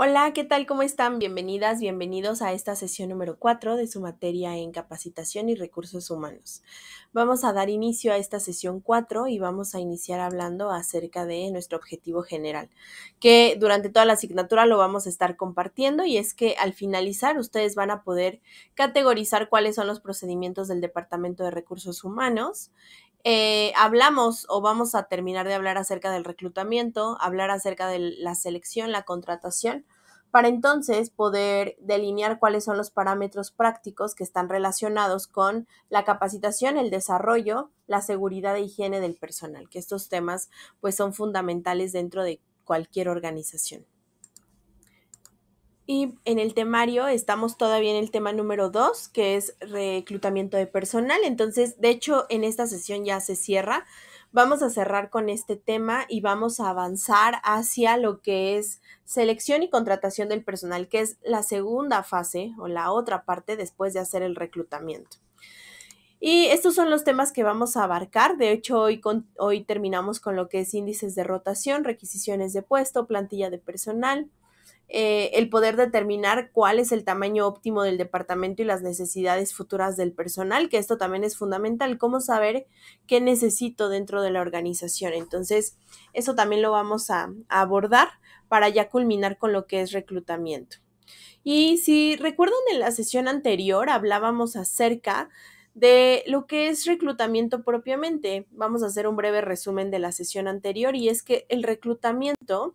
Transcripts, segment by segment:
Hola, ¿qué tal? ¿Cómo están? Bienvenidas, bienvenidos a esta sesión número 4 de su materia en capacitación y recursos humanos. Vamos a dar inicio a esta sesión 4 y vamos a iniciar hablando acerca de nuestro objetivo general, que durante toda la asignatura lo vamos a estar compartiendo, y es que al finalizar ustedes van a poder categorizar cuáles son los procedimientos del Departamento de Recursos Humanos. Hablamos o vamos a terminar de hablar acerca del reclutamiento, hablar acerca de la selección, la contratación, para entonces poder delinear cuáles son los parámetros prácticos que están relacionados con la capacitación, el desarrollo, la seguridad e higiene del personal, que estos temas pues son fundamentales dentro de cualquier organización. Y en el temario estamos todavía en el tema número 2, que es reclutamiento de personal. Entonces, de hecho, en esta sesión ya se cierra. Vamos a cerrar con este tema y vamos a avanzar hacia lo que es selección y contratación del personal, que es la segunda fase o la otra parte después de hacer el reclutamiento. Y estos son los temas que vamos a abarcar. De hecho, hoy terminamos con lo que es índices de rotación, requisiciones de puesto, plantilla de personal, el poder determinar cuál es el tamaño óptimo del departamento y las necesidades futuras del personal, que esto también es fundamental, cómo saber qué necesito dentro de la organización. Entonces, eso también lo vamos a abordar para ya culminar con lo que es reclutamiento. Y si recuerdan, en la sesión anterior hablábamos acerca de lo que es reclutamiento propiamente. Vamos a hacer un breve resumen de la sesión anterior, y es que el reclutamiento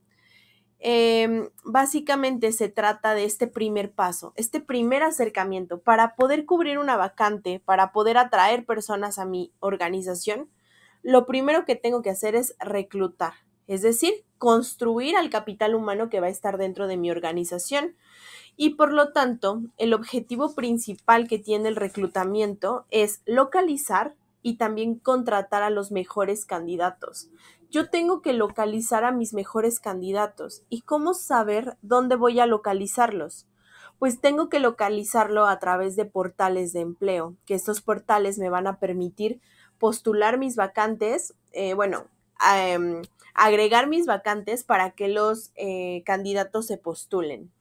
básicamente se trata de este primer paso, este primer acercamiento para poder cubrir una vacante, para poder atraer personas a mi organización. Lo primero que tengo que hacer es reclutar, es decir, construir al capital humano que va a estar dentro de mi organización. Y por lo tanto, el objetivo principal que tiene el reclutamiento es localizar y también contratar a los mejores candidatos. Yo tengo que localizar a mis mejores candidatos. ¿Y cómo saber dónde voy a localizarlos? Pues tengo que localizarlo a través de portales de empleo, que estos portales me van a permitir postular mis vacantes, agregar mis vacantes para que los candidatos se postulen.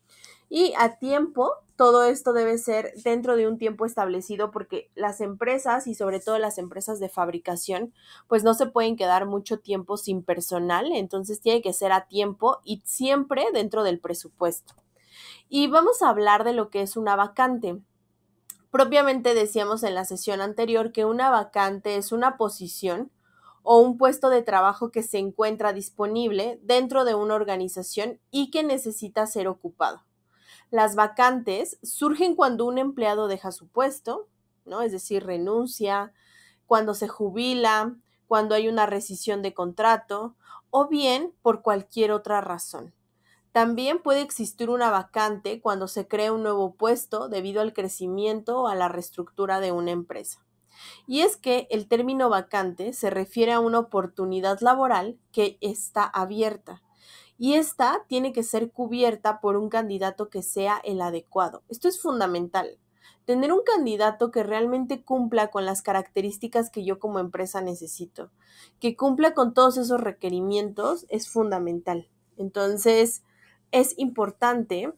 Y a tiempo, todo esto debe ser dentro de un tiempo establecido, porque las empresas, y sobre todo las empresas de fabricación, pues no se pueden quedar mucho tiempo sin personal. Entonces tiene que ser a tiempo y siempre dentro del presupuesto. Y vamos a hablar de lo que es una vacante. Propiamente decíamos en la sesión anterior que una vacante es una posición o un puesto de trabajo que se encuentra disponible dentro de una organización y que necesita ser ocupado. Las vacantes surgen cuando un empleado deja su puesto, ¿no? Es decir, renuncia, cuando se jubila, cuando hay una rescisión de contrato, o bien por cualquier otra razón. También puede existir una vacante cuando se crea un nuevo puesto debido al crecimiento o a la reestructura de una empresa. Y es que el término vacante se refiere a una oportunidad laboral que está abierta, y esta tiene que ser cubierta por un candidato que sea el adecuado. Esto es fundamental. Tener un candidato que realmente cumpla con las características que yo como empresa necesito, que cumpla con todos esos requerimientos, es fundamental. Entonces, es importante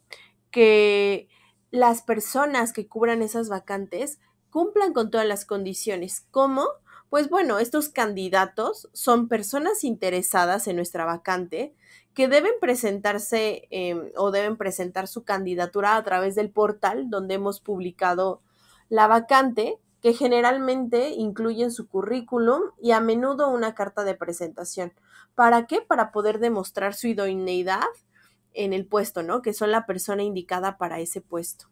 que las personas que cubran esas vacantes cumplan con todas las condiciones. ¿Cómo? Pues bueno, estos candidatos son personas interesadas en nuestra vacante, que deben presentarse o deben presentar su candidatura a través del portal donde hemos publicado la vacante, que generalmente incluyen su currículum y a menudo una carta de presentación. ¿Para qué? Para poder demostrar su idoneidad en el puesto, ¿no? Que son la persona indicada para ese puesto.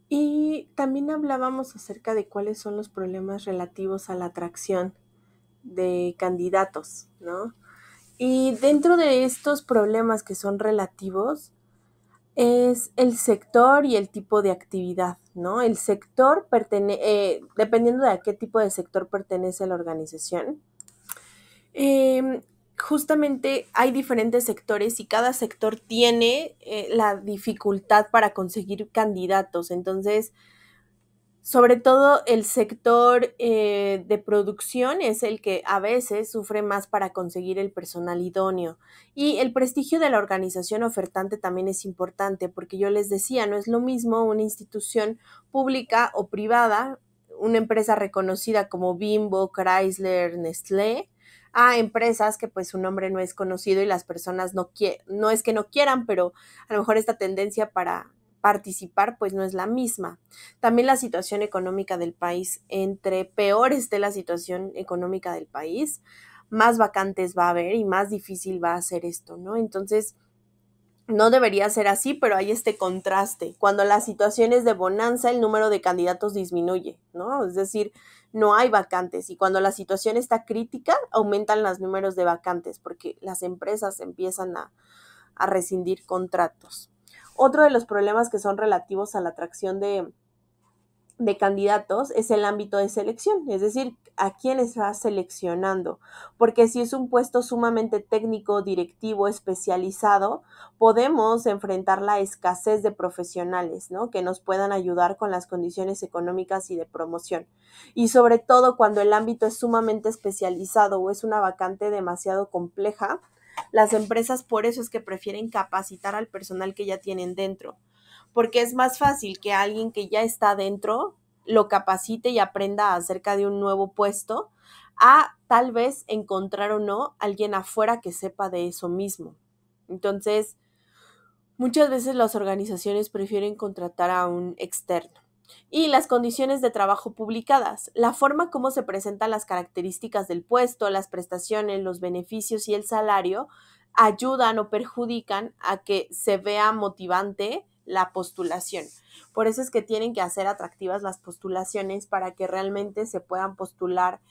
Y también hablábamos acerca de cuáles son los problemas relativos a la atracción de candidatos, ¿no? Y dentro de estos problemas que son relativos es el sector y el tipo de actividad, ¿no? El sector dependiendo de a qué tipo de sector pertenece la organización. Justamente hay diferentes sectores y cada sector tiene la dificultad para conseguir candidatos. Entonces, Sobre todo el sector de producción es el que a veces sufre más para conseguir el personal idóneo. Y el prestigio de la organización ofertante también es importante, porque yo les decía, no es lo mismo una institución pública o privada, una empresa reconocida como Bimbo, Chrysler, Nestlé, a empresas que pues su nombre no es conocido y las personas no es que no quieran, pero a lo mejor esta tendencia para participar pues no es la misma. También la situación económica del país, entre peor esté la situación económica del país, más vacantes va a haber y más difícil va a ser esto, ¿no? Entonces, no debería ser así, pero hay este contraste. Cuando la situación es de bonanza, el número de candidatos disminuye, ¿no? Es decir, no hay vacantes. Y cuando la situación está crítica, aumentan los números de vacantes porque las empresas empiezan a rescindir contratos. Otro de los problemas que son relativos a la atracción de candidatos es el ámbito de selección, es decir, a quién estás seleccionando, porque si es un puesto sumamente técnico, directivo, especializado, podemos enfrentar la escasez de profesionales, ¿no? Que nos puedan ayudar con las condiciones económicas y de promoción. Y sobre todo cuando el ámbito es sumamente especializado o es una vacante demasiado compleja, las empresas por eso es que prefieren capacitar al personal que ya tienen dentro, porque es más fácil que alguien que ya está dentro lo capacite y aprenda acerca de un nuevo puesto a tal vez encontrar o no alguien afuera que sepa de eso mismo. Entonces, muchas veces las organizaciones prefieren contratar a un externo. Y las condiciones de trabajo publicadas, la forma como se presentan las características del puesto, las prestaciones, los beneficios y el salario ayudan o perjudican a que se vea motivante la postulación. Por eso es que tienen que hacer atractivas las postulaciones para que realmente se puedan postular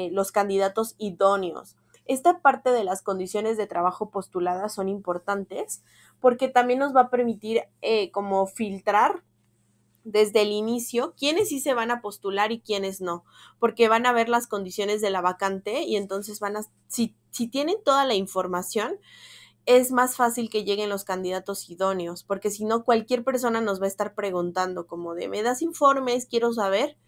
los candidatos idóneos. Esta parte de las condiciones de trabajo postuladas son importantes porque también nos va a permitir como filtrar desde el inicio quiénes sí se van a postular y quiénes no, porque van a ver las condiciones de la vacante y entonces si tienen toda la información, es más fácil que lleguen los candidatos idóneos, porque si no, cualquier persona nos va a estar preguntando como de, ¿me das informes? Quiero saber,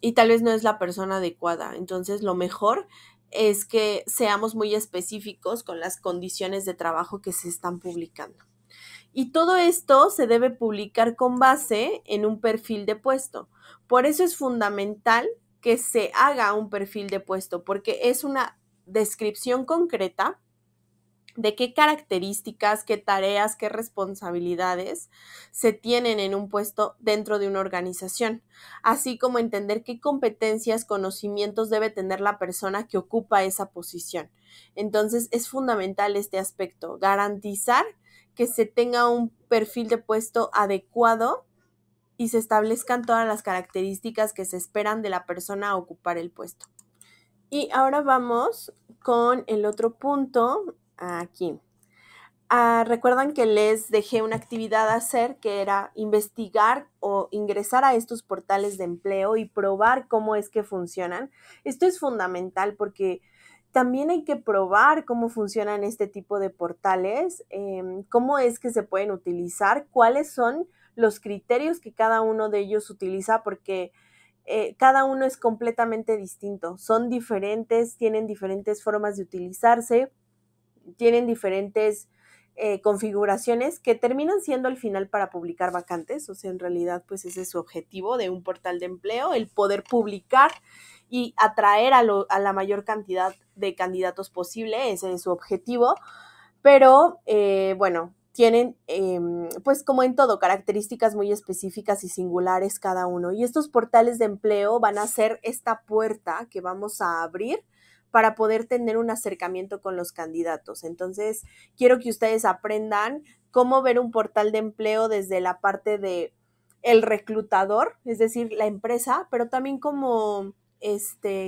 y tal vez no es la persona adecuada. Entonces, lo mejor es que seamos muy específicos con las condiciones de trabajo que se están publicando. Y todo esto se debe publicar con base en un perfil de puesto. Por eso es fundamental que se haga un perfil de puesto, porque es una descripción concreta de qué características, qué tareas, qué responsabilidades se tienen en un puesto dentro de una organización, así como entender qué competencias, conocimientos debe tener la persona que ocupa esa posición. Entonces, es fundamental este aspecto, garantizar que se tenga un perfil de puesto adecuado y se establezcan todas las características que se esperan de la persona a ocupar el puesto. Y ahora vamos con el otro punto aquí. Recuerdan que les dejé una actividad a hacer que era investigar o ingresar a estos portales de empleo y probar cómo es que funcionan. Esto es fundamental porque también hay que probar cómo funcionan este tipo de portales, cómo es que se pueden utilizar, cuáles son los criterios que cada uno de ellos utiliza, porque cada uno es completamente distinto, son diferentes, tienen diferentes formas de utilizarse, tienen diferentes configuraciones que terminan siendo al final para publicar vacantes, o sea, en realidad pues ese es su objetivo de un portal de empleo, el poder publicar y atraer a la mayor cantidad de candidatos posible, ese es su objetivo, pero bueno, tienen pues como en todo características muy específicas y singulares cada uno, y estos portales de empleo van a ser esta puerta que vamos a abrir para poder tener un acercamiento con los candidatos. Entonces, quiero que ustedes aprendan cómo ver un portal de empleo desde la parte de el reclutador, es decir, la empresa, pero también como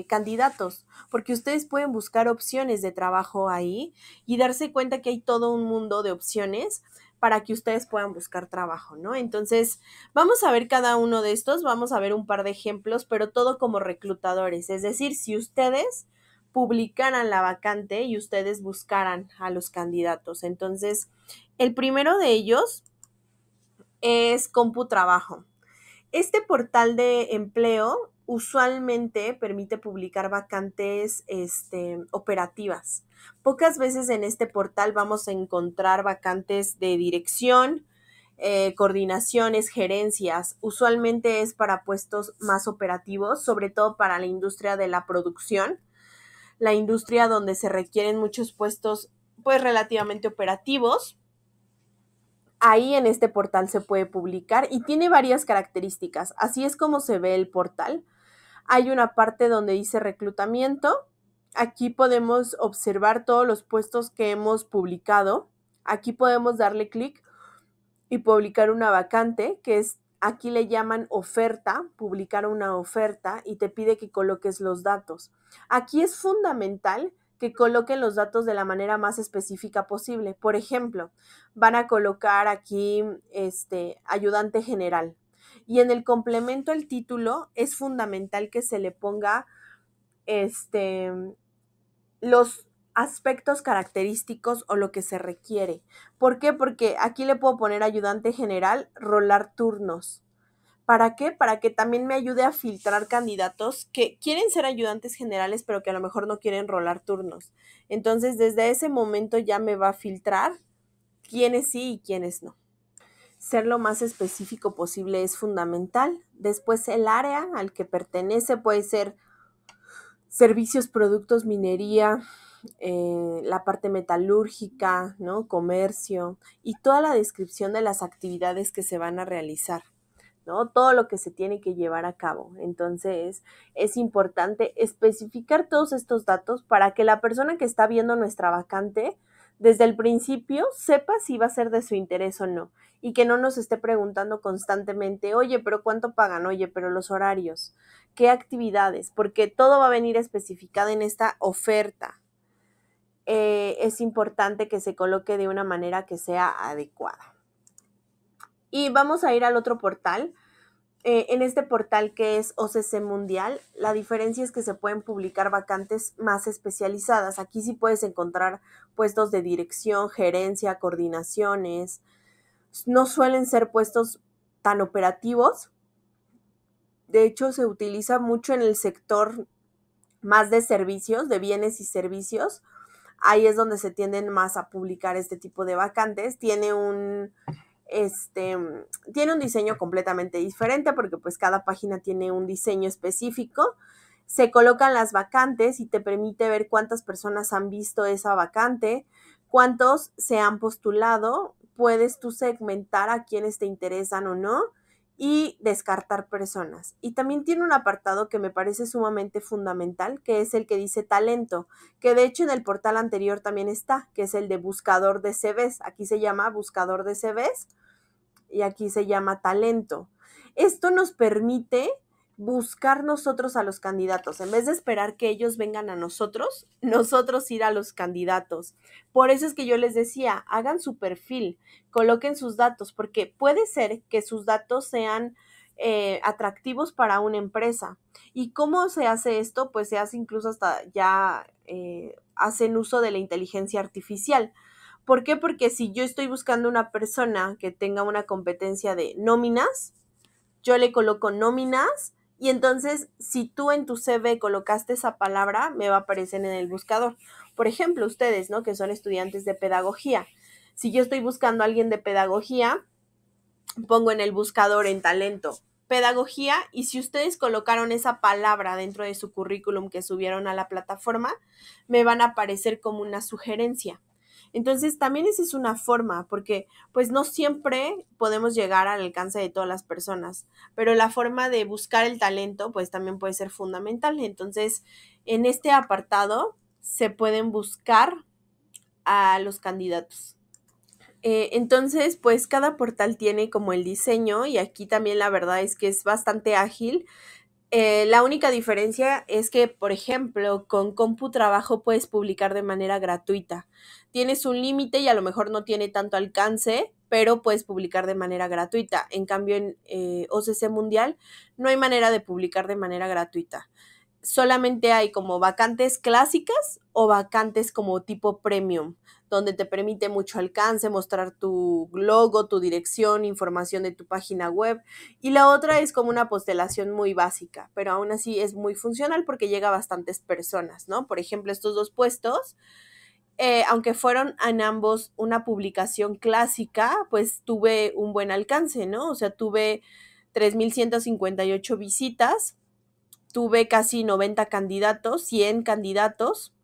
candidatos, porque ustedes pueden buscar opciones de trabajo ahí y darse cuenta que hay todo un mundo de opciones para que ustedes puedan buscar trabajo, ¿no? Entonces, vamos a ver cada uno de estos, vamos a ver un par de ejemplos, pero todo como reclutadores, es decir, si ustedes publicaran la vacante y ustedes buscaran a los candidatos. Entonces, el primero de ellos es CompuTrabajo. Este portal de empleo usualmente permite publicar vacantes operativas. Pocas veces en este portal vamos a encontrar vacantes de dirección, coordinaciones, gerencias. Usualmente es para puestos más operativos, sobre todo para la industria de la producción, la industria donde se requieren muchos puestos pues relativamente operativos. Ahí en este portal se puede publicar y tiene varias características. Así es como se ve el portal. Hay una parte donde dice reclutamiento. Aquí podemos observar todos los puestos que hemos publicado. Aquí podemos darle clic y publicar una vacante, que es, aquí le llaman oferta, publicar una oferta, y te pide que coloques los datos. Aquí es fundamental que coloquen los datos de la manera más específica posible. Por ejemplo, van a colocar aquí ayudante general. Y en el complemento al título es fundamental que se le ponga los aspectos característicos o lo que se requiere. ¿Por qué? Porque aquí le puedo poner ayudante general, rolar turnos. ¿Para qué? Para que también me ayude a filtrar candidatos que quieren ser ayudantes generales, pero que a lo mejor no quieren rolar turnos. Entonces, desde ese momento ya me va a filtrar quiénes sí y quiénes no. Ser lo más específico posible es fundamental. Después, el área al que pertenece puede ser servicios, productos, minería, la parte metalúrgica, ¿no? Comercio, y toda la descripción de las actividades que se van a realizar, ¿no? Todo lo que se tiene que llevar a cabo. Entonces, es importante especificar todos estos datos para que la persona que está viendo nuestra vacante desde el principio sepa si va a ser de su interés o no, y que no nos esté preguntando constantemente, oye, pero ¿cuánto pagan? Oye, pero los horarios, ¿qué actividades? Porque todo va a venir especificado en esta oferta. Es importante que se coloque de una manera que sea adecuada. Y vamos a ir al otro portal. En este portal que es OCC Mundial, la diferencia es que se pueden publicar vacantes más especializadas. Aquí sí puedes encontrar puestos de dirección, gerencia, coordinaciones. No suelen ser puestos tan operativos. De hecho, se utiliza mucho en el sector más de servicios, de bienes y servicios. Ahí es donde se tienden más a publicar este tipo de vacantes. Tiene un diseño completamente diferente porque pues cada página tiene un diseño específico. Se colocan las vacantes y te permite ver cuántas personas han visto esa vacante, cuántos se han postulado, puedes tú segmentar a quienes te interesan o no y descartar personas. Y también tiene un apartado que me parece sumamente fundamental, que es el que dice talento, que de hecho en el portal anterior también está, que es el de buscador de CVs. Aquí se llama buscador de CVs y aquí se llama talento. Esto nos permite buscar nosotros a los candidatos. En vez de esperar que ellos vengan a nosotros ir a los candidatos. Por eso es que yo les decía, hagan su perfil, coloquen sus datos, porque puede ser que sus datos sean atractivos para una empresa. ¿Y cómo se hace esto? Pues se hace incluso hasta ya hacen uso de la inteligencia artificial. ¿Por qué? Porque si yo estoy buscando una persona que tenga una competencia de nóminas, yo le coloco nóminas y entonces si tú en tu CV colocaste esa palabra, me va a aparecer en el buscador. Por ejemplo, ustedes, ¿no? Que son estudiantes de pedagogía. Si yo estoy buscando a alguien de pedagogía, pongo en el buscador en talento pedagogía, y si ustedes colocaron esa palabra dentro de su currículum que subieron a la plataforma, me van a aparecer como una sugerencia. Entonces, también esa es una forma, porque pues no siempre podemos llegar al alcance de todas las personas, pero la forma de buscar el talento pues también puede ser fundamental. Entonces, en este apartado se pueden buscar a los candidatos. Entonces, pues cada portal tiene como el diseño, y aquí también la verdad es que es bastante ágil. La única diferencia es que, por ejemplo, con CompuTrabajo puedes publicar de manera gratuita. Tienes un límite y a lo mejor no tiene tanto alcance, pero puedes publicar de manera gratuita. En cambio, en OCC Mundial no hay manera de publicar de manera gratuita. Solamente hay como vacantes clásicas o vacantes como tipo premium, donde te permite mucho alcance, mostrar tu logo, tu dirección, información de tu página web. Y la otra es como una postelación muy básica, pero aún así es muy funcional porque llega a bastantes personas, ¿no? Por ejemplo, estos dos puestos, aunque fueron en ambos una publicación clásica, pues tuve un buen alcance, ¿no? O sea, tuve 3,158 visitas, tuve casi 90 candidatos, 100 candidatos,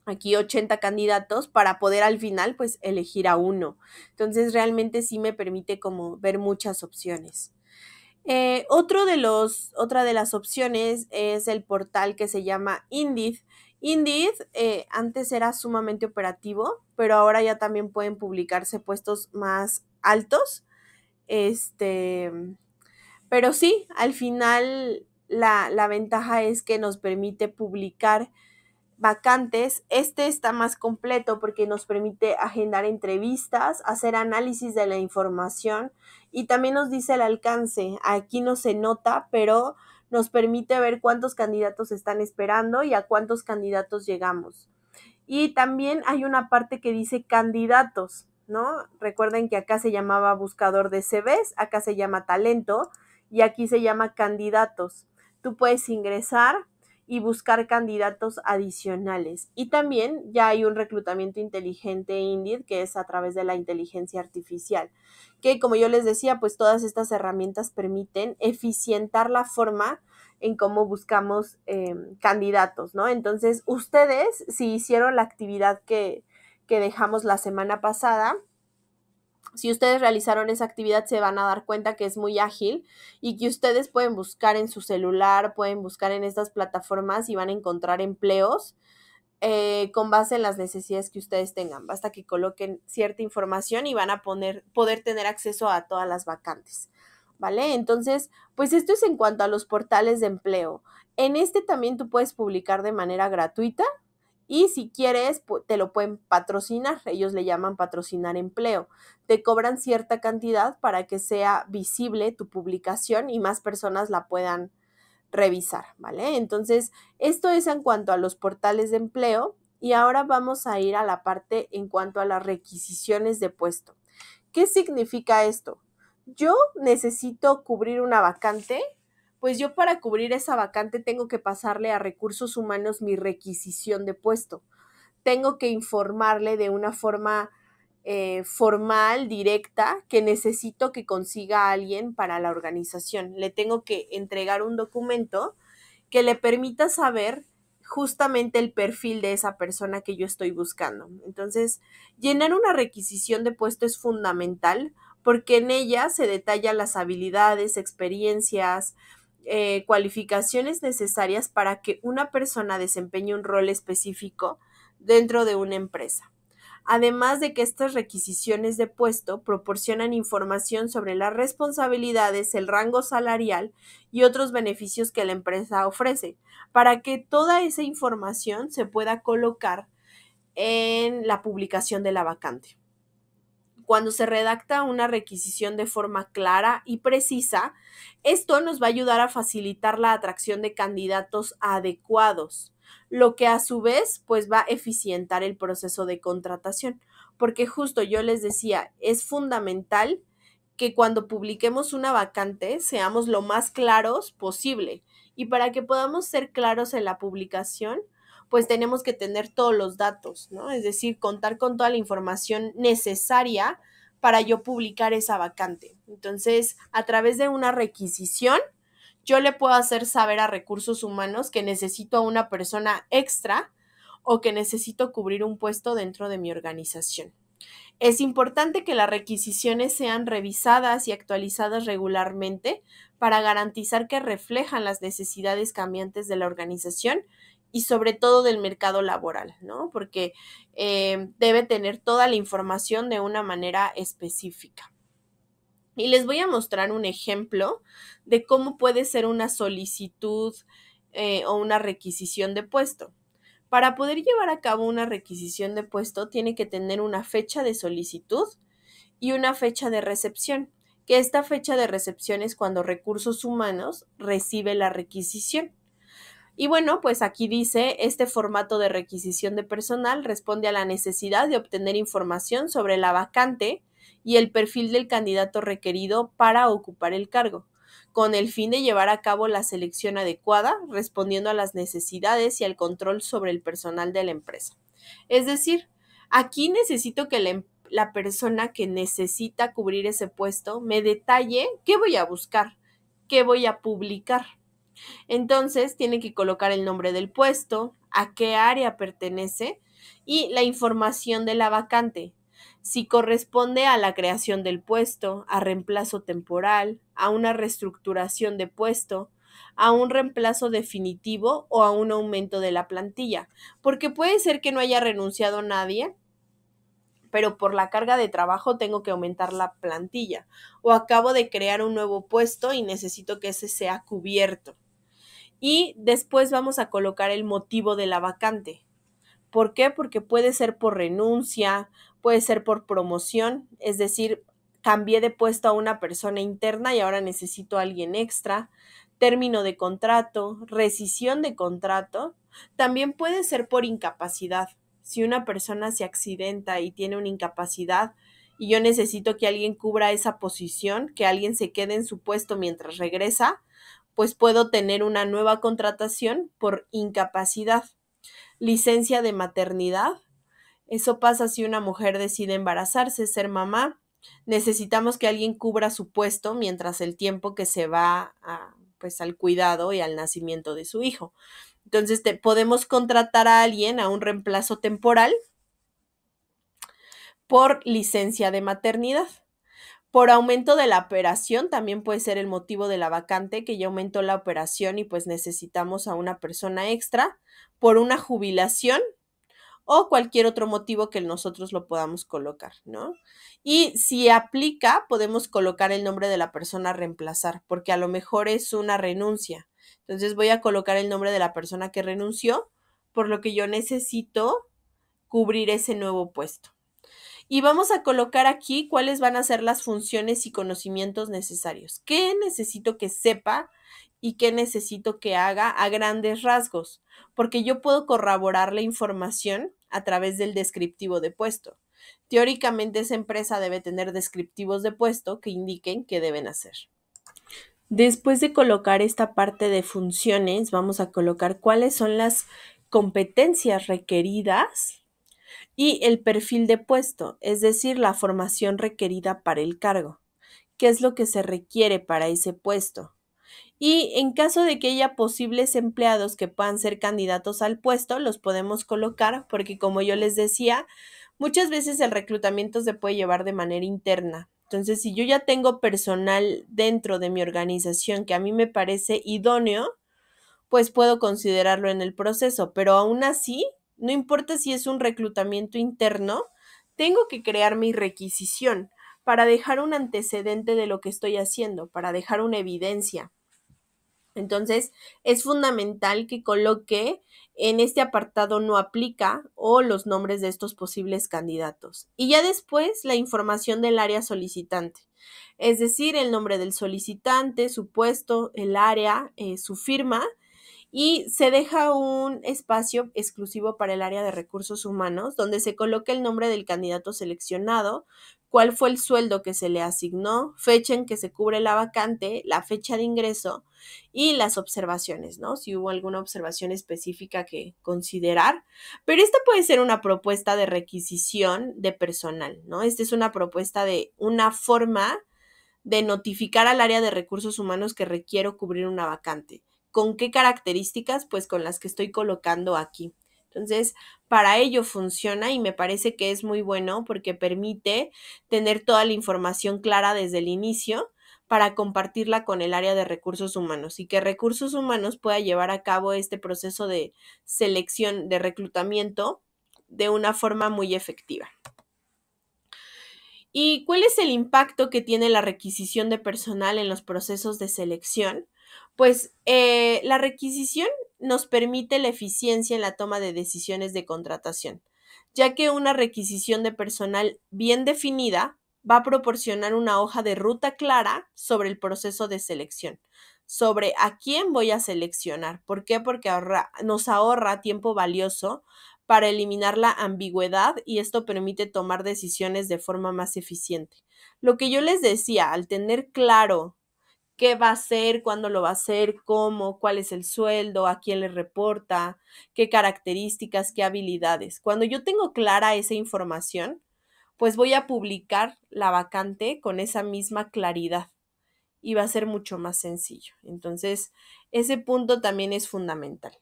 aquí 80 candidatos para poder al final pues elegir a uno. Entonces realmente sí me permite como ver muchas opciones. Otra de las opciones es el portal que se llama Indeed. Indeed antes era sumamente operativo, pero ahora ya también pueden publicarse puestos más altos. Pero sí, al final la ventaja es que nos permite publicar vacantes. Este está más completo porque nos permite agendar entrevistas, hacer análisis de la información y también nos dice el alcance. Aquí no se nota, pero nos permite ver cuántos candidatos están esperando y a cuántos candidatos llegamos. Y también hay una parte que dice candidatos, ¿no? Recuerden que acá se llamaba buscador de CVs, acá se llama talento y aquí se llama candidatos. Tú puedes ingresar y buscar candidatos adicionales. Y también ya hay un reclutamiento inteligente Indeed, que es a través de la inteligencia artificial, que como yo les decía, pues todas estas herramientas permiten eficientar la forma en cómo buscamos candidatos, ¿no? Entonces, ustedes, si hicieron la actividad que dejamos la semana pasada, si ustedes realizaron esa actividad, se van a dar cuenta que es muy ágil y que ustedes pueden buscar en su celular, pueden buscar en estas plataformas y van a encontrar empleos con base en las necesidades que ustedes tengan. Basta que coloquen cierta información y van a poder tener acceso a todas las vacantes, ¿vale? Entonces, pues esto es en cuanto a los portales de empleo. En este también tú puedes publicar de manera gratuita y si quieres, te lo pueden patrocinar. Ellos le llaman patrocinar empleo. Te cobran cierta cantidad para que sea visible tu publicación y más personas la puedan revisar, ¿vale? Entonces, esto es en cuanto a los portales de empleo y ahora vamos a ir a la parte en cuanto a las requisiciones de puesto. ¿Qué significa esto? Yo necesito cubrir una vacante, pues yo para cubrir esa vacante tengo que pasarle a recursos humanos mi requisición de puesto. Tengo que informarle de una forma formal, directa, que necesito que consiga a alguien para la organización. Le tengo que entregar un documento que le permita saber justamente el perfil de esa persona que yo estoy buscando. Entonces, llenar una requisición de puesto es fundamental porque en ella se detallan las habilidades, experiencias, cualificaciones necesarias para que una persona desempeñe un rol específico dentro de una empresa. Además de que estas requisiciones de puesto proporcionan información sobre las responsabilidades, el rango salarial y otros beneficios que la empresa ofrece, para que toda esa información se pueda colocar en la publicación de la vacante. Cuando se redacta una requisición de forma clara y precisa, esto nos va a ayudar a facilitar la atracción de candidatos adecuados, lo que a su vez pues va a eficientar el proceso de contratación, porque justo yo les decía, es fundamental que cuando publiquemos una vacante seamos lo más claros posible y para que podamos ser claros en la publicación, pues tenemos que tener todos los datos, ¿no? Es decir, contar con toda la información necesaria para yo publicar esa vacante. Entonces, a través de una requisición, yo le puedo hacer saber a recursos humanos que necesito a una persona extra o que necesito cubrir un puesto dentro de mi organización. Es importante que las requisiciones sean revisadas y actualizadas regularmente para garantizar que reflejan las necesidades cambiantes de la organización y sobre todo del mercado laboral, ¿no? Porque debe tener toda la información de una manera específica. Y les voy a mostrar un ejemplo de cómo puede ser una solicitud o una requisición de puesto. Para poder llevar a cabo una requisición de puesto, tiene que tener una fecha de solicitud y una fecha de recepción, que esta fecha de recepción es cuando recursos humanos recibe la requisición. Y bueno, pues aquí dice, este formato de requisición de personal responde a la necesidad de obtener información sobre la vacante y el perfil del candidato requerido para ocupar el cargo, con el fin de llevar a cabo la selección adecuada, respondiendo a las necesidades y al control sobre el personal de la empresa. Es decir, aquí necesito que la persona que necesita cubrir ese puesto me detalle qué voy a buscar, qué voy a publicar. Entonces, tiene que colocar el nombre del puesto, a qué área pertenece y la información de la vacante. Si corresponde a la creación del puesto, a reemplazo temporal, a una reestructuración de puesto, a un reemplazo definitivo o a un aumento de la plantilla. Porque puede ser que no haya renunciado nadie, pero por la carga de trabajo tengo que aumentar la plantilla. O acabo de crear un nuevo puesto y necesito que ese sea cubierto. Y después vamos a colocar el motivo de la vacante. ¿Por qué? Porque puede ser por renuncia, puede ser por promoción, es decir, cambié de puesto a una persona interna y ahora necesito a alguien extra, término de contrato, rescisión de contrato, también puede ser por incapacidad. Si una persona se accidenta y tiene una incapacidad y yo necesito que alguien cubra esa posición, que alguien se quede en su puesto mientras regresa, pues puedo tener una nueva contratación por incapacidad. Licencia de maternidad. Eso pasa si una mujer decide embarazarse, ser mamá. Necesitamos que alguien cubra su puesto mientras el tiempo que se va pues al cuidado y al nacimiento de su hijo. Entonces podemos contratar a alguien a un reemplazo temporal por licencia de maternidad. Por aumento de la operación también puede ser el motivo de la vacante, que ya aumentó la operación y pues necesitamos a una persona extra. Por una jubilación o cualquier otro motivo que nosotros lo podamos colocar, ¿no? Y si aplica, podemos colocar el nombre de la persona a reemplazar, porque a lo mejor es una renuncia. Entonces voy a colocar el nombre de la persona que renunció, por lo que yo necesito cubrir ese nuevo puesto. Y vamos a colocar aquí cuáles van a ser las funciones y conocimientos necesarios. ¿Qué necesito que sepa y qué necesito que haga a grandes rasgos? Porque yo puedo corroborar la información a través del descriptivo de puesto. Teóricamente esa empresa debe tener descriptivos de puesto que indiquen qué deben hacer. Después de colocar esta parte de funciones, vamos a colocar cuáles son las competencias requeridas y el perfil de puesto, es decir, la formación requerida para el cargo. ¿Qué es lo que se requiere para ese puesto? Y en caso de que haya posibles empleados que puedan ser candidatos al puesto, los podemos colocar porque, como yo les decía, muchas veces el reclutamiento se puede llevar de manera interna. Entonces, si yo ya tengo personal dentro de mi organización que a mí me parece idóneo, pues puedo considerarlo en el proceso, pero aún así, no importa si es un reclutamiento interno, tengo que crear mi requisición para dejar un antecedente de lo que estoy haciendo, para dejar una evidencia. Entonces, es fundamental que coloque en este apartado no aplica o los nombres de estos posibles candidatos. Y ya después la información del área solicitante, es decir, el nombre del solicitante, su puesto, el área, su firma, y se deja un espacio exclusivo para el área de recursos humanos donde se coloca el nombre del candidato seleccionado, cuál fue el sueldo que se le asignó, fecha en que se cubre la vacante, la fecha de ingreso y las observaciones, ¿no? Si hubo alguna observación específica que considerar. Pero esta puede ser una propuesta de requisición de personal, ¿no? Esta es una propuesta de una forma de notificar al área de recursos humanos que requiero cubrir una vacante. ¿Con qué características? Pues con las que estoy colocando aquí. Entonces, para ello funciona y me parece que es muy bueno porque permite tener toda la información clara desde el inicio para compartirla con el área de recursos humanos y que recursos humanos pueda llevar a cabo este proceso de selección, de reclutamiento de una forma muy efectiva. ¿Y cuál es el impacto que tiene la requisición de personal en los procesos de selección? Pues la requisición nos permite la eficiencia en la toma de decisiones de contratación, ya que una requisición de personal bien definida va a proporcionar una hoja de ruta clara sobre el proceso de selección, sobre a quién voy a seleccionar. ¿Por qué? Porque nos ahorra tiempo valioso para eliminar la ambigüedad y esto permite tomar decisiones de forma más eficiente. Lo que yo les decía, al tener claro qué va a hacer, cuándo lo va a hacer, cómo, cuál es el sueldo, a quién le reporta, qué características, qué habilidades. Cuando yo tengo clara esa información, pues voy a publicar la vacante con esa misma claridad y va a ser mucho más sencillo. Entonces, ese punto también es fundamental.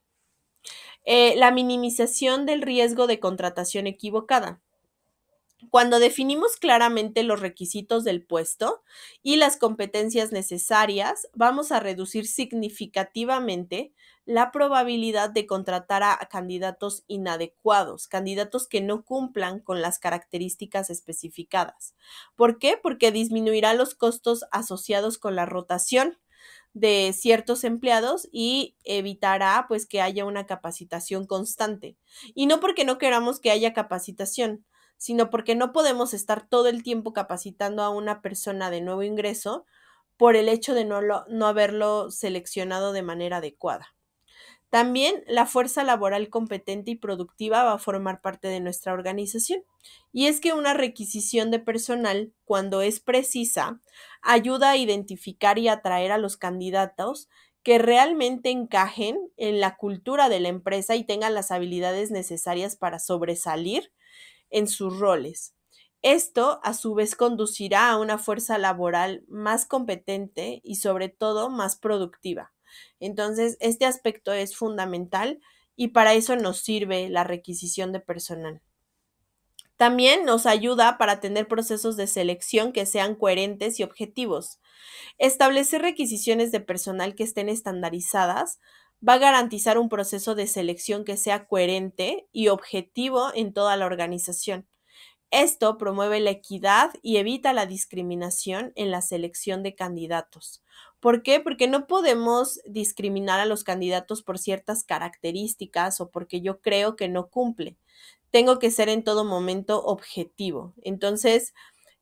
La minimización del riesgo de contratación equivocada. Cuando definimos claramente los requisitos del puesto y las competencias necesarias, vamos a reducir significativamente la probabilidad de contratar a candidatos inadecuados, candidatos que no cumplan con las características especificadas. ¿Por qué? Porque disminuirá los costos asociados con la rotación de ciertos empleados y evitará pues que haya una capacitación constante. Y no porque no queramos que haya capacitación, sino porque no podemos estar todo el tiempo capacitando a una persona de nuevo ingreso por el hecho de no haberlo seleccionado de manera adecuada. También la fuerza laboral competente y productiva va a formar parte de nuestra organización. Y es que una requisición de personal, cuando es precisa, ayuda a identificar y atraer a los candidatos que realmente encajen en la cultura de la empresa y tengan las habilidades necesarias para sobresalir en sus roles. Esto, a su vez, conducirá a una fuerza laboral más competente y, sobre todo, más productiva. Entonces, este aspecto es fundamental y para eso nos sirve la requisición de personal. También nos ayuda para tener procesos de selección que sean coherentes y objetivos. Establecer requisiciones de personal que estén estandarizadas va a garantizar un proceso de selección que sea coherente y objetivo en toda la organización. Esto promueve la equidad y evita la discriminación en la selección de candidatos. ¿Por qué? Porque no podemos discriminar a los candidatos por ciertas características o porque yo creo que no cumple. Tengo que ser en todo momento objetivo. Entonces,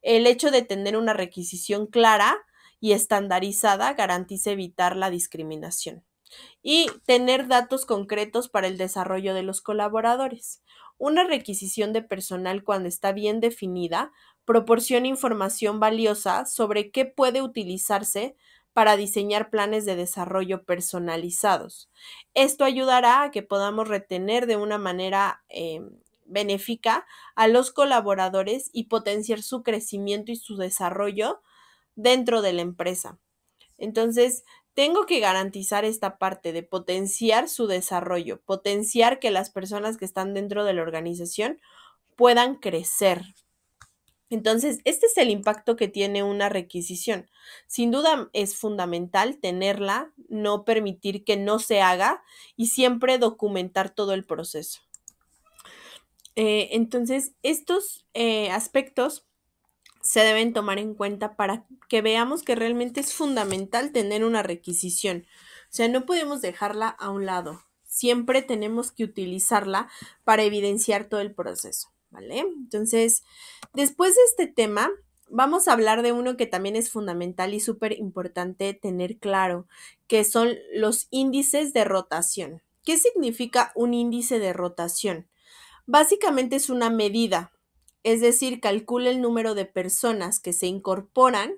el hecho de tener una requisición clara y estandarizada garantiza evitar la discriminación y tener datos concretos para el desarrollo de los colaboradores. Una requisición de personal, cuando está bien definida, proporciona información valiosa sobre qué puede utilizarse para diseñar planes de desarrollo personalizados. Esto ayudará a que podamos retener de una manera benéfica a los colaboradores y potenciar su crecimiento y su desarrollo dentro de la empresa. Entonces, tengo que garantizar esta parte de potenciar su desarrollo, potenciar que las personas que están dentro de la organización puedan crecer. Entonces, este es el impacto que tiene una requisición. Sin duda es fundamental tenerla, no permitir que no se haga y siempre documentar todo el proceso. Entonces, estos aspectos se deben tomar en cuenta para que veamos que realmente es fundamental tener una requisición. O sea, no podemos dejarla a un lado. Siempre tenemos que utilizarla para evidenciar todo el proceso, ¿vale? Entonces, después de este tema, vamos a hablar de uno que también es fundamental y súper importante tener claro, que son los índices de rotación. ¿Qué significa un índice de rotación? Básicamente es una medida, es decir, calcula el número de personas que se incorporan,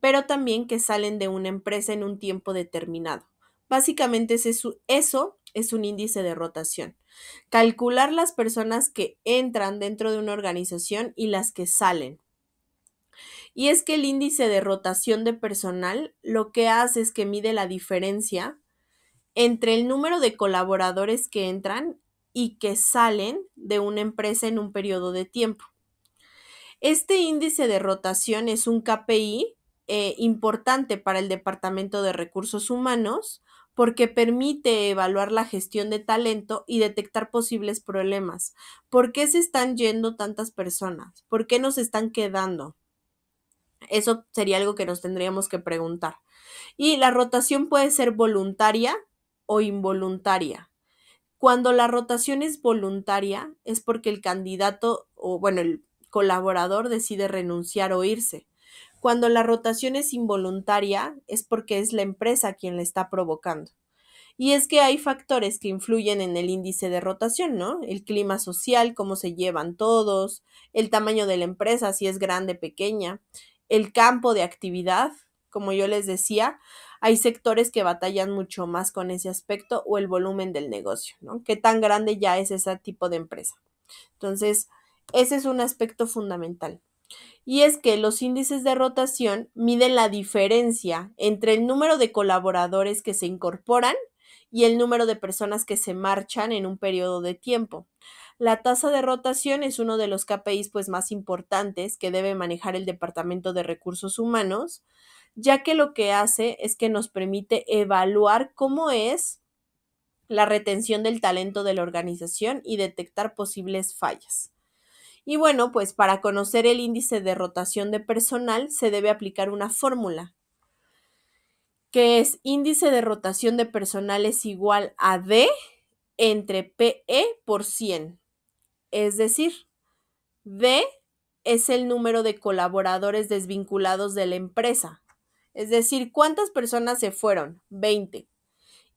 pero también que salen de una empresa en un tiempo determinado. Básicamente eso es un índice de rotación. Calcular las personas que entran dentro de una organización y las que salen. Y es que el índice de rotación de personal lo que hace es que mide la diferencia entre el número de colaboradores que entran y que salen de una empresa en un periodo de tiempo. Este índice de rotación es un KPI importante para el Departamento de Recursos Humanos porque permite evaluar la gestión de talento y detectar posibles problemas. ¿Por qué se están yendo tantas personas? ¿Por qué nos están quedando? Eso sería algo que nos tendríamos que preguntar. Y la rotación puede ser voluntaria o involuntaria. Cuando la rotación es voluntaria es porque el candidato o, bueno, el colaborador decide renunciar o irse. Cuando la rotación es involuntaria, es porque es la empresa quien la está provocando. Y es que hay factores que influyen en el índice de rotación, ¿no? El clima social, cómo se llevan todos, el tamaño de la empresa, si es grande, pequeña, el campo de actividad, como yo les decía, hay sectores que batallan mucho más con ese aspecto o el volumen del negocio, ¿no? ¿Qué tan grande ya es ese tipo de empresa? Entonces, ese es un aspecto fundamental. Y es que los índices de rotación miden la diferencia entre el número de colaboradores que se incorporan y el número de personas que se marchan en un periodo de tiempo. La tasa de rotación es uno de los KPIs pues, más importantes que debe manejar el Departamento de Recursos Humanos, ya que lo que hace es que nos permite evaluar cómo es la retención del talento de la organización y detectar posibles fallas. Y bueno, pues para conocer el índice de rotación de personal se debe aplicar una fórmula, que es índice de rotación de personal es igual a D entre PE por 100. Es decir, D es el número de colaboradores desvinculados de la empresa. Es decir, ¿cuántas personas se fueron? 20.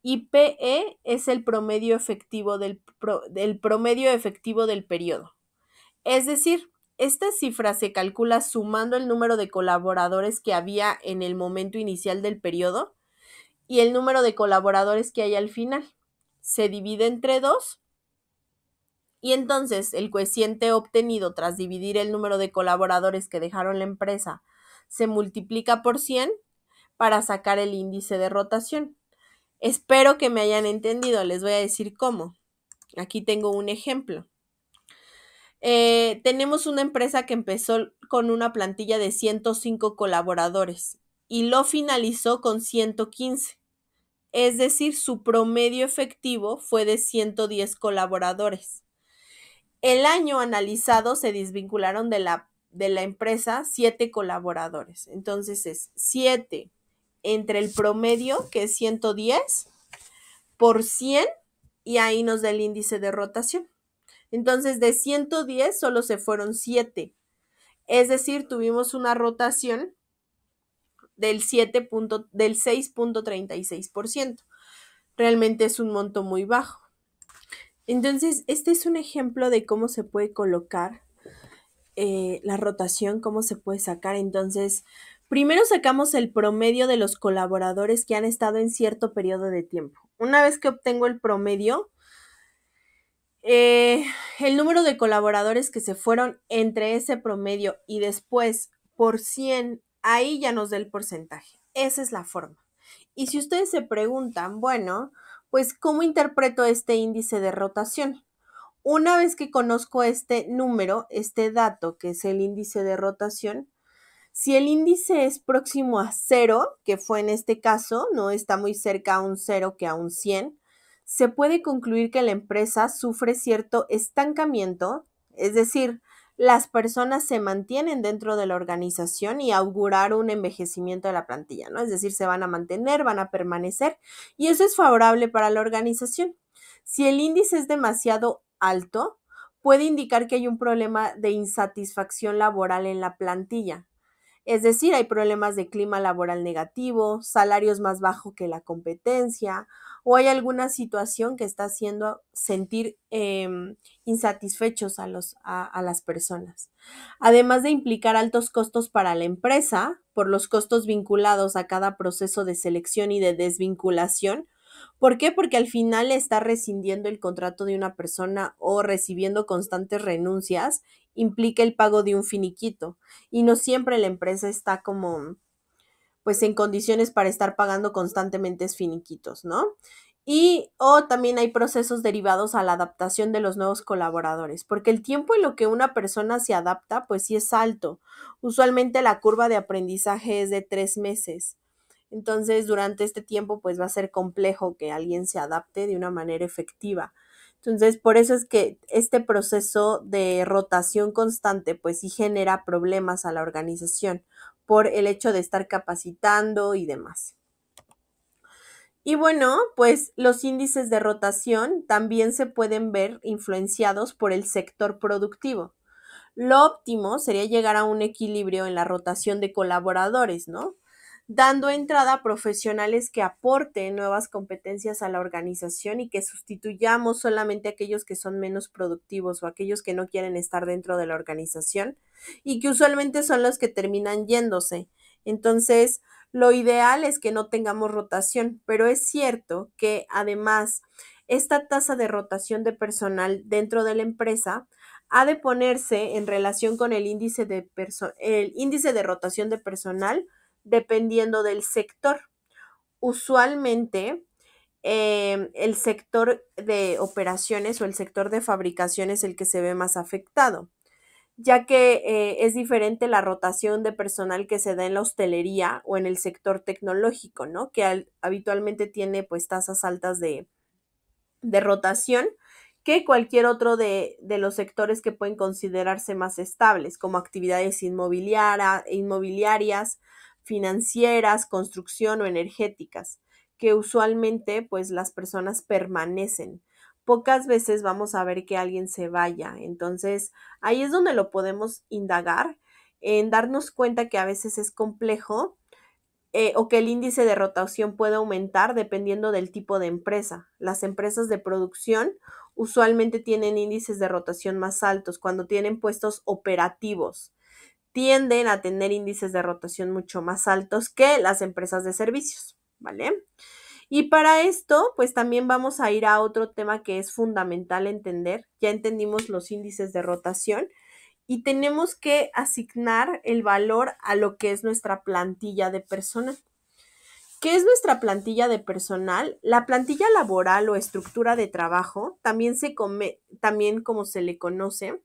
Y PE es el promedio efectivo del periodo. Es decir, esta cifra se calcula sumando el número de colaboradores que había en el momento inicial del periodo y el número de colaboradores que hay al final. Se divide entre 2 y entonces el coeficiente obtenido tras dividir el número de colaboradores que dejaron la empresa se multiplica por 100 para sacar el índice de rotación. Espero que me hayan entendido, les voy a decir cómo. Aquí tengo un ejemplo. Tenemos una empresa que empezó con una plantilla de 105 colaboradores y lo finalizó con 115. Es decir, su promedio efectivo fue de 110 colaboradores. El año analizado se desvincularon de la empresa 7 colaboradores. Entonces es 7 entre el promedio, que es 110, por 100, y ahí nos da el índice de rotación. Entonces, de 110 solo se fueron 7. Es decir, tuvimos una rotación del 6.36%. Realmente es un monto muy bajo. Entonces, este es un ejemplo de cómo se puede colocar la rotación, cómo se puede sacar. Entonces, primero sacamos el promedio de los colaboradores que han estado en cierto periodo de tiempo. Una vez que obtengo el promedio, el número de colaboradores que se fueron entre ese promedio y después por 100, ahí ya nos da el porcentaje. Esa es la forma. Y si ustedes se preguntan, bueno, pues ¿cómo interpreto este índice de rotación? Una vez que conozco este número, este dato que es el índice de rotación, si el índice es próximo a 0, que fue en este caso, no está muy cerca a un 0 que a un 100, se puede concluir que la empresa sufre cierto estancamiento, es decir, las personas se mantienen dentro de la organización y augurar un envejecimiento de la plantilla, ¿no? Es decir, se van a mantener, van a permanecer y eso es favorable para la organización. Si el índice es demasiado alto, puede indicar que hay un problema de insatisfacción laboral en la plantilla. Es decir, hay problemas de clima laboral negativo, salarios más bajos que la competencia, o hay alguna situación que está haciendo sentir insatisfechos a las personas. Además de implicar altos costos para la empresa, por los costos vinculados a cada proceso de selección y de desvinculación. ¿Por qué? Porque al final está rescindiendo el contrato de una persona o recibiendo constantes renuncias, implica el pago de un finiquito y no siempre la empresa está como pues en condiciones para estar pagando constantemente finiquitos, ¿no? O también hay procesos derivados a la adaptación de los nuevos colaboradores, porque el tiempo en lo que una persona se adapta, pues sí es alto. Usualmente la curva de aprendizaje es de 3 meses. Entonces, durante este tiempo, pues va a ser complejo que alguien se adapte de una manera efectiva. Entonces, por eso es que este proceso de rotación constante, pues sí genera problemas a la organización por el hecho de estar capacitando y demás. Y bueno, pues los índices de rotación también se pueden ver influenciados por el sector productivo. Lo óptimo sería llegar a un equilibrio en la rotación de colaboradores, ¿no? Dando entrada a profesionales que aporten nuevas competencias a la organización y que sustituyamos solamente a aquellos que son menos productivos o aquellos que no quieren estar dentro de la organización y que usualmente son los que terminan yéndose. Entonces, lo ideal es que no tengamos rotación, pero es cierto que además esta tasa de rotación de personal dentro de la empresa ha de ponerse en relación con el índice de rotación de personal dependiendo del sector. Usualmente, el sector de operaciones o el sector de fabricación es el que se ve más afectado, ya que es diferente la rotación de personal que se da en la hostelería o en el sector tecnológico, ¿no? Que habitualmente tiene pues tasas altas de rotación que cualquier otro de los sectores que pueden considerarse más estables, como actividades inmobiliarias, financieras, construcción o energéticas, que usualmente pues las personas permanecen. Pocas veces vamos a ver que alguien se vaya. Entonces, ahí es donde lo podemos indagar, en darnos cuenta que a veces es complejo o que el índice de rotación puede aumentar dependiendo del tipo de empresa. Las empresas de producción usualmente tienen índices de rotación más altos cuando tienen puestos operativos. Tienden a tener índices de rotación mucho más altos que las empresas de servicios, ¿vale? Y para esto, pues también vamos a ir a otro tema que es fundamental entender. Ya entendimos los índices de rotación y tenemos que asignar el valor a lo que es nuestra plantilla de personal. ¿Qué es nuestra plantilla de personal? La plantilla laboral o estructura de trabajo, también como se le conoce,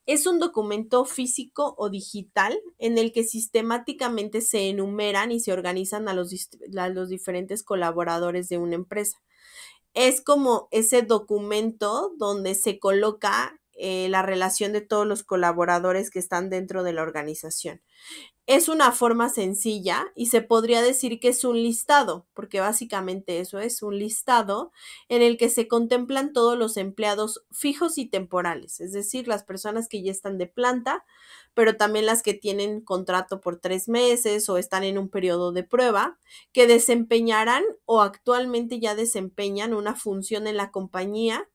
es un documento físico o digital en el que sistemáticamente se enumeran y se organizan a los diferentes colaboradores de una empresa. Es como ese documento donde se coloca la relación de todos los colaboradores que están dentro de la organización. Es una forma sencilla y se podría decir que es un listado, porque básicamente eso es un listado en el que se contemplan todos los empleados fijos y temporales, es decir, las personas que ya están de planta, pero también las que tienen contrato por 3 meses o están en un periodo de prueba, que desempeñarán o actualmente ya desempeñan una función en la compañía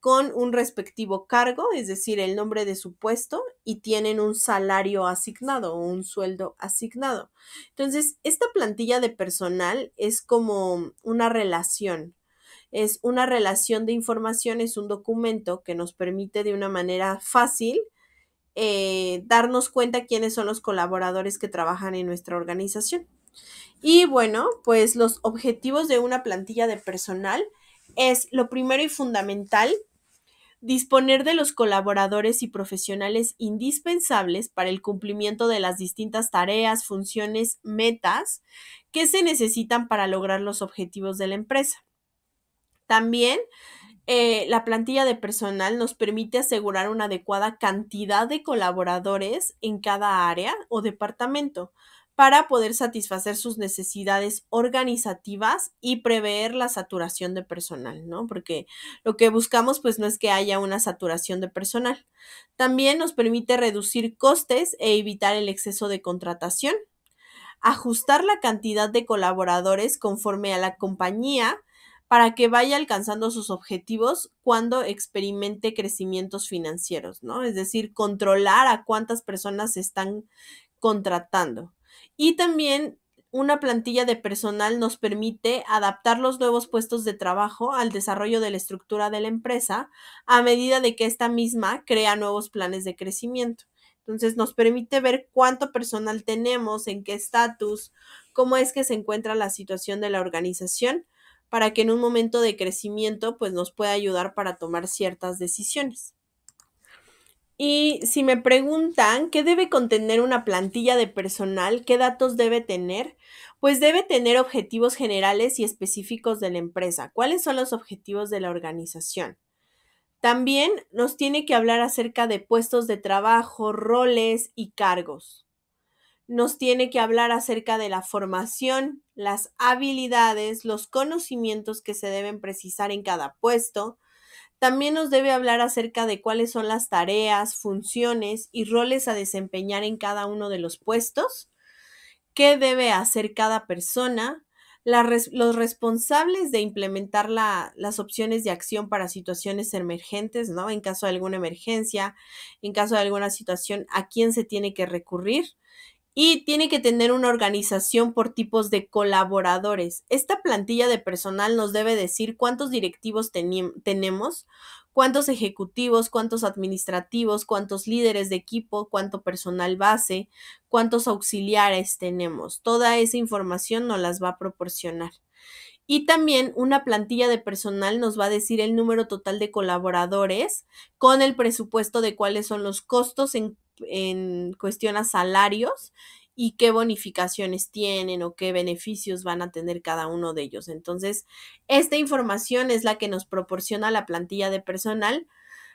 con un respectivo cargo, es decir, el nombre de su puesto, y tienen un salario asignado o un sueldo asignado. Entonces, esta plantilla de personal es como es una relación de información, es un documento que nos permite de una manera fácil darnos cuenta quiénes son los colaboradores que trabajan en nuestra organización. Y bueno, pues los objetivos de una plantilla de personal es lo primero y fundamental, disponer de los colaboradores y profesionales indispensables para el cumplimiento de las distintas tareas, funciones, metas que se necesitan para lograr los objetivos de la empresa. También la plantilla de personal nos permite asegurar una adecuada cantidad de colaboradores en cada área o departamento para poder satisfacer sus necesidades organizativas y prever la saturación de personal, ¿no? Porque lo que buscamos pues no es que haya una saturación de personal. También nos permite reducir costes e evitar el exceso de contratación, ajustar la cantidad de colaboradores conforme a la compañía para que vaya alcanzando sus objetivos cuando experimente crecimientos financieros, ¿no? Es decir, controlar a cuántas personas se están contratando. Y también una plantilla de personal nos permite adaptar los nuevos puestos de trabajo al desarrollo de la estructura de la empresa a medida de que esta misma crea nuevos planes de crecimiento. Entonces nos permite ver cuánto personal tenemos, en qué estatus, cómo es que se encuentra la situación de la organización, para que en un momento de crecimiento pues nos pueda ayudar para tomar ciertas decisiones. Y si me preguntan qué debe contener una plantilla de personal, qué datos debe tener, pues debe tener objetivos generales y específicos de la empresa. ¿Cuáles son los objetivos de la organización? También nos tiene que hablar acerca de puestos de trabajo, roles y cargos. Nos tiene que hablar acerca de la formación, las habilidades, los conocimientos que se deben precisar en cada puesto. También nos debe hablar acerca de cuáles son las tareas, funciones y roles a desempeñar en cada uno de los puestos, qué debe hacer cada persona, los responsables de implementar las opciones de acción para situaciones emergentes, ¿no? En caso de alguna emergencia, en caso de alguna situación, a quién se tiene que recurrir. Y tiene que tener una organización por tipos de colaboradores. Esta plantilla de personal nos debe decir cuántos directivos tenemos, cuántos ejecutivos, cuántos administrativos, cuántos líderes de equipo, cuánto personal base, cuántos auxiliares tenemos. Toda esa información nos las va a proporcionar. Y también una plantilla de personal nos va a decir el número total de colaboradores con el presupuesto de cuáles son los costos en cuestión a salarios y qué bonificaciones tienen o qué beneficios van a tener cada uno de ellos. Entonces, esta información es la que nos proporciona la plantilla de personal.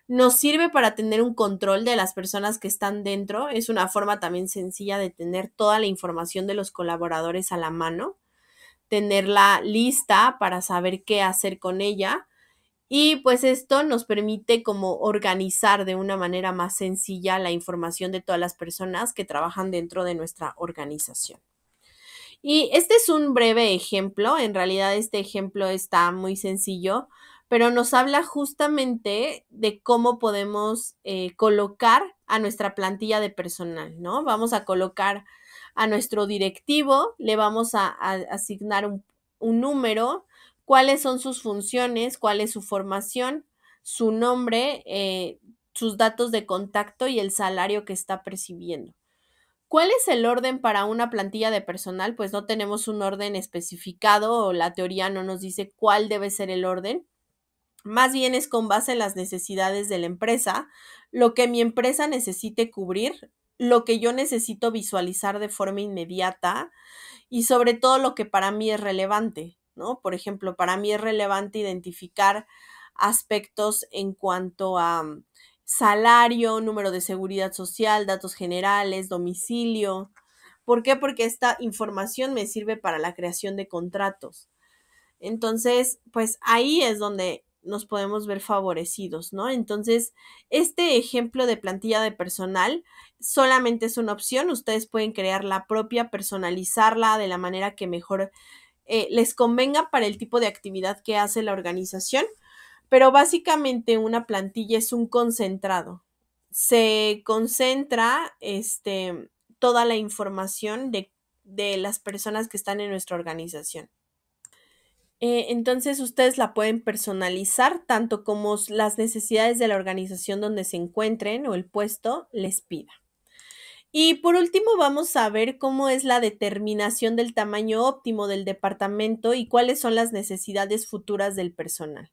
Nos sirve para tener un control de las personas que están dentro. Es una forma también sencilla de tener toda la información de los colaboradores a la mano, tenerla lista para saber qué hacer con ella. Y pues esto nos permite como organizar de una manera más sencilla la información de todas las personas que trabajan dentro de nuestra organización. Y este es un breve ejemplo, en realidad este ejemplo está muy sencillo, pero nos habla justamente de cómo podemos colocar a nuestra plantilla de personal, ¿no? Vamos a colocar a nuestro directivo, le vamos a asignar un número, cuáles son sus funciones, cuál es su formación, su nombre, sus datos de contacto y el salario que está percibiendo. ¿Cuál es el orden para una plantilla de personal? Pues no tenemos un orden especificado o la teoría no nos dice cuál debe ser el orden. Más bien es con base en las necesidades de la empresa, lo que mi empresa necesite cubrir, lo que yo necesito visualizar de forma inmediata y sobre todo lo que para mí es relevante, ¿no? Por ejemplo, para mí es relevante identificar aspectos en cuanto a salario, número de seguridad social, datos generales, domicilio. ¿Por qué? Porque esta información me sirve para la creación de contratos. Entonces, pues ahí es donde nos podemos ver favorecidos, ¿no? Entonces, este ejemplo de plantilla de personal solamente es una opción. Ustedes pueden crear la propia, personalizarla de la manera que mejor les convenga para el tipo de actividad que hace la organización. Pero básicamente una plantilla es un concentrado. Se concentra toda la información de las personas que están en nuestra organización. Entonces ustedes la pueden personalizar tanto como las necesidades de la organización donde se encuentren o el puesto les pida. Y por último vamos a ver cómo es la determinación del tamaño óptimo del departamento y cuáles son las necesidades futuras del personal.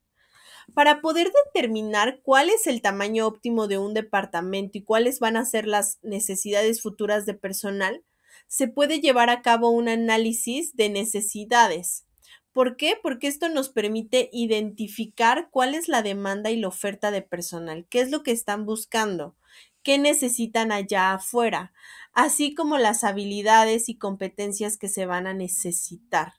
Para poder determinar cuál es el tamaño óptimo de un departamento y cuáles van a ser las necesidades futuras de personal, se puede llevar a cabo un análisis de necesidades. ¿Por qué? Porque esto nos permite identificar cuál es la demanda y la oferta de personal, qué es lo que están buscando, qué necesitan allá afuera, así como las habilidades y competencias que se van a necesitar.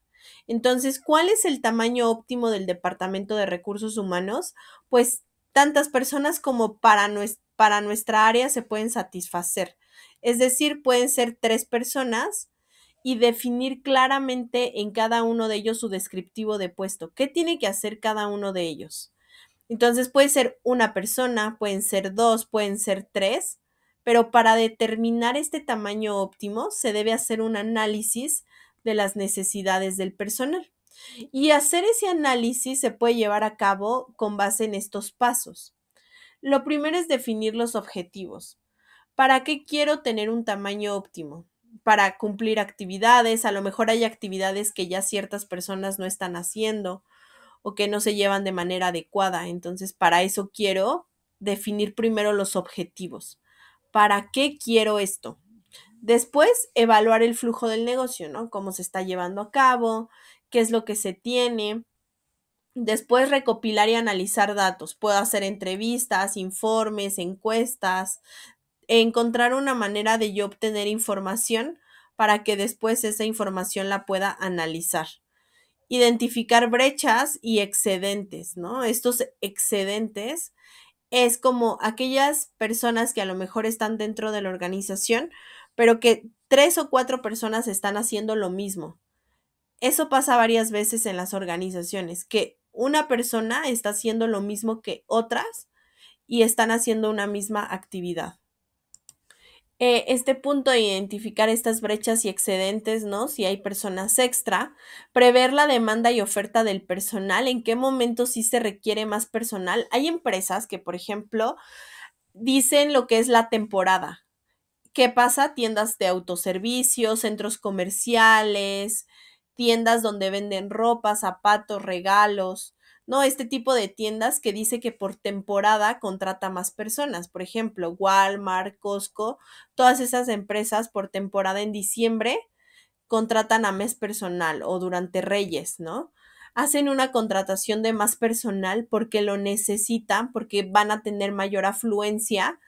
Entonces, ¿cuál es el tamaño óptimo del Departamento de Recursos Humanos? Pues tantas personas como para nuestra área se pueden satisfacer. Es decir, pueden ser 3 personas y definir claramente en cada uno de ellos su descriptivo de puesto. ¿Qué tiene que hacer cada uno de ellos? Entonces puede ser una persona, pueden ser 2, pueden ser 3, pero para determinar este tamaño óptimo se debe hacer un análisis de las necesidades del personal. Y hacer ese análisis se puede llevar a cabo con base en estos pasos. Lo primero es definir los objetivos. ¿Para qué quiero tener un tamaño óptimo? Para cumplir actividades, a lo mejor hay actividades que ya ciertas personas no están haciendo o que no se llevan de manera adecuada. Entonces, para eso quiero definir primero los objetivos. ¿Para qué quiero esto? Después, evaluar el flujo del negocio, ¿no? Cómo se está llevando a cabo, qué es lo que se tiene. Después, recopilar y analizar datos. Puedo hacer entrevistas, informes, encuestas, encontrar una manera de yo obtener información para que después esa información la pueda analizar. identificar brechas y excedentes, ¿no? Estos excedentes es como aquellas personas que a lo mejor están dentro de la organización, pero que 3 o 4 personas están haciendo lo mismo. Eso pasa varias veces en las organizaciones, que una persona está haciendo lo mismo que otras y están haciendo una misma actividad. Este punto de identificar estas brechas y excedentes, ¿no? Si hay personas extra, prever la demanda y oferta del personal, en qué momento sí se requiere más personal. Hay empresas que, por ejemplo, dicen lo que es la temporada. ¿Qué pasa? Tiendas de autoservicio, centros comerciales, tiendas donde venden ropa, zapatos, regalos, ¿no? Este tipo de tiendas que dice que por temporada contrata más personas. Por ejemplo, Walmart, Costco, todas esas empresas por temporada en diciembre contratan a mes personal o durante Reyes, ¿no? Hacen una contratación de más personal porque lo necesitan, porque van a tener mayor afluencia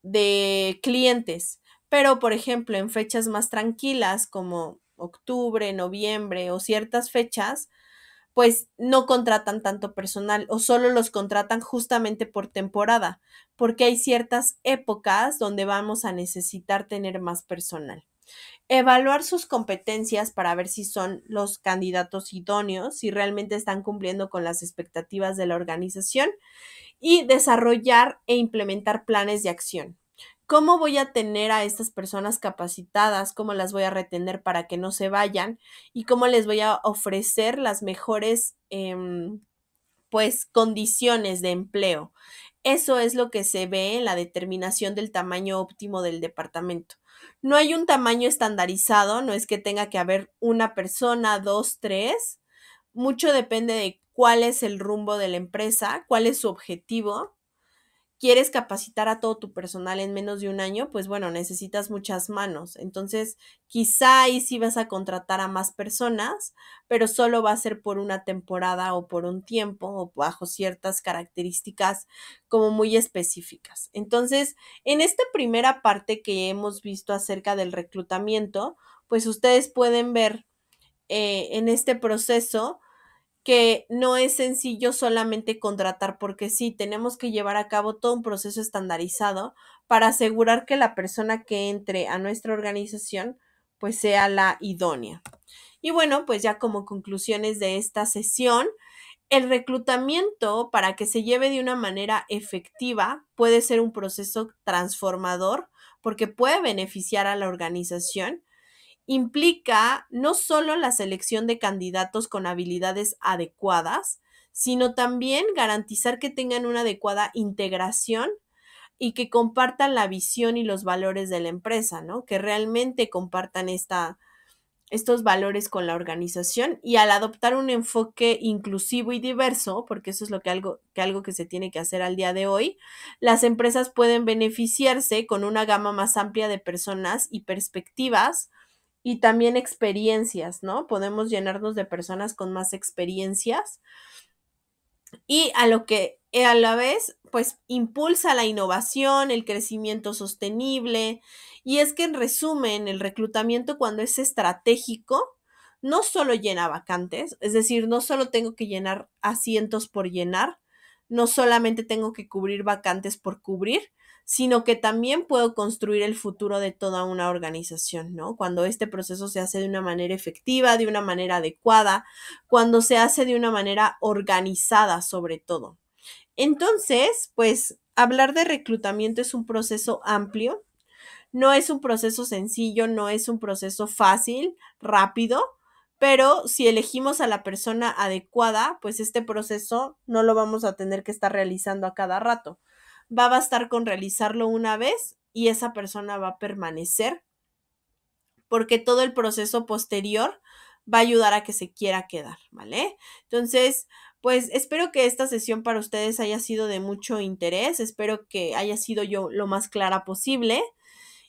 de clientes. Pero, por ejemplo, en fechas más tranquilas como octubre, noviembre o ciertas fechas, pues no contratan tanto personal o solo los contratan justamente por temporada, porque hay ciertas épocas donde vamos a necesitar tener más personal. Evaluar sus competencias para ver si son los candidatos idóneos, si realmente están cumpliendo con las expectativas de la organización y desarrollar e implementar planes de acción. ¿Cómo voy a tener a estas personas capacitadas? ¿Cómo las voy a retener para que no se vayan? ¿Y cómo les voy a ofrecer las mejores pues condiciones de empleo? Eso es lo que se ve en la determinación del tamaño óptimo del departamento. No hay un tamaño estandarizado, no es que tenga que haber una persona, dos, tres. Mucho depende de cuál es el rumbo de la empresa, cuál es su objetivo. ¿Quieres capacitar a todo tu personal en menos de un año? Pues bueno, necesitas muchas manos. Entonces, quizá ahí sí vas a contratar a más personas, pero solo va a ser por una temporada o por un tiempo o bajo ciertas características como muy específicas. Entonces, en esta primera parte que hemos visto acerca del reclutamiento, pues ustedes pueden ver en este proceso que no es sencillo solamente contratar porque sí, tenemos que llevar a cabo todo un proceso estandarizado para asegurar que la persona que entre a nuestra organización pues sea la idónea. Y bueno, pues ya como conclusiones de esta sesión, el reclutamiento para que se lleve de una manera efectiva puede ser un proceso transformador porque puede beneficiar a la organización. Implica no solo la selección de candidatos con habilidades adecuadas, sino también garantizar que tengan una adecuada integración y que compartan la visión y los valores de la empresa, ¿no? Que realmente compartan estos valores con la organización y al adoptar un enfoque inclusivo y diverso, porque eso es lo que algo que se tiene que hacer al día de hoy, las empresas pueden beneficiarse con una gama más amplia de personas y perspectivas y también experiencias, ¿no? Podemos llenarnos de personas con más experiencias y a lo que a la vez, pues impulsa la innovación, el crecimiento sostenible. Y es que en resumen, el reclutamiento cuando es estratégico, no solo llena vacantes, es decir, no solo tengo que llenar asientos por llenar, no solamente tengo que cubrir vacantes por cubrir, sino que también puedo construir el futuro de toda una organización, ¿no? Cuando este proceso se hace de una manera efectiva, de una manera adecuada, cuando se hace de una manera organizada sobre todo. Entonces, pues hablar de reclutamiento es un proceso amplio, no es un proceso sencillo, no es un proceso fácil, rápido, pero si elegimos a la persona adecuada, pues este proceso no lo vamos a tener que estar realizando a cada rato. Va a bastar con realizarlo una vez y esa persona va a permanecer porque todo el proceso posterior va a ayudar a que se quiera quedar, ¿vale? Entonces, pues espero que esta sesión para ustedes haya sido de mucho interés, espero que haya sido yo lo más clara posible.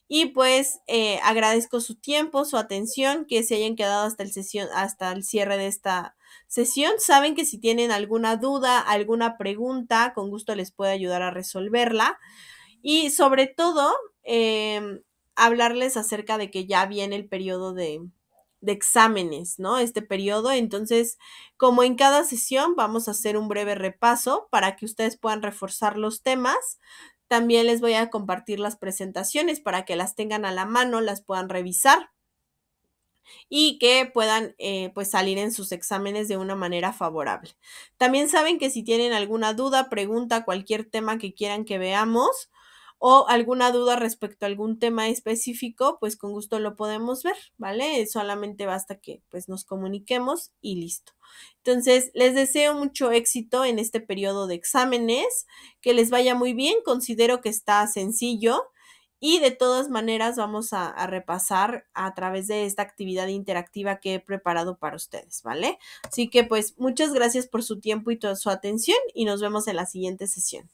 Y pues agradezco su tiempo, su atención, que se hayan quedado hasta el cierre de esta sesión. Saben que si tienen alguna duda, alguna pregunta, con gusto les puedo ayudar a resolverla. Y sobre todo, hablarles acerca de que ya viene el periodo exámenes, ¿no? Este periodo. Entonces, como en cada sesión, vamos a hacer un breve repaso para que ustedes puedan reforzar los temas. También les voy a compartir las presentaciones para que las tengan a la mano, las puedan revisar y que puedan pues salir en sus exámenes de una manera favorable. También saben que si tienen alguna duda, pregunta, cualquier tema que quieran que veamos o alguna duda respecto a algún tema específico, pues con gusto lo podemos ver, ¿vale? Solamente basta que pues nos comuniquemos y listo. Entonces, les deseo mucho éxito en este periodo de exámenes, que les vaya muy bien, considero que está sencillo. Y de todas maneras vamos a repasar a través de esta actividad interactiva que he preparado para ustedes, ¿vale? Así que pues muchas gracias por su tiempo y toda su atención y nos vemos en la siguiente sesión.